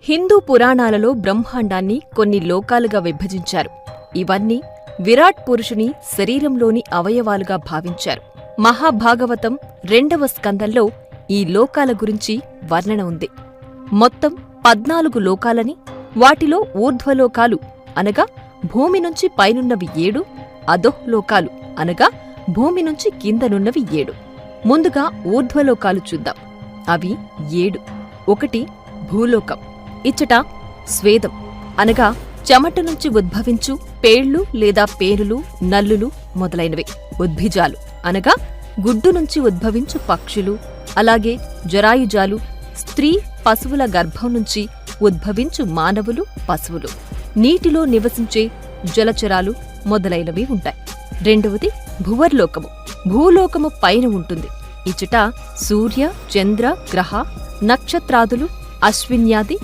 హిందూ పురాణాలలో బ్రహ్మాండాన్ని కొన్ని లోకాలుగా విభజించారు. ఇవన్నీ విరాట్ పురుషుని శరీరంలోని అవయవాలుగా భావించారు. మహాభాగవతం 2వ స్కందంలో ఈ లోకాల గురించి వర్ణన ఉంది. మొత్తం 14 లోకాలని, వాటిలో ఊర్ధ్వలోకాలు అనగా భూమి నుంచి పైనున్నవి 7, అధోలోకాలు అనగా భూమి నుంచి కిందనున్నవి 7. ముందుగా ఊర్ధ్వలోకాలు చూద్దాం. అవి 7. 1 భూలోకం. ఇచ్చట స్వేదం అనగా చెమట నుంచి ఉద్భవించు పేళ్లు లేదా పేరులు, నల్లులు మొదలైనవి. ఉద్భిజాలు అనగా గుడ్డు నుంచి ఉద్భవించు పక్షులు, అలాగే జరాయుజాలు స్త్రీ పశువుల గర్భం నుంచి ఉద్భవించు మానవులు, పశువులు. నీటిలో నివసించే జలచరాలు మొదలైనవి ఉంటాయి. 2వది భువర్లోకము. భూలోకము పైన ఉంటుంది. ఇచ్చట సూర్య, చంద్ర, గ్రహ, నక్షత్రాదులు, అశ్విన్యాది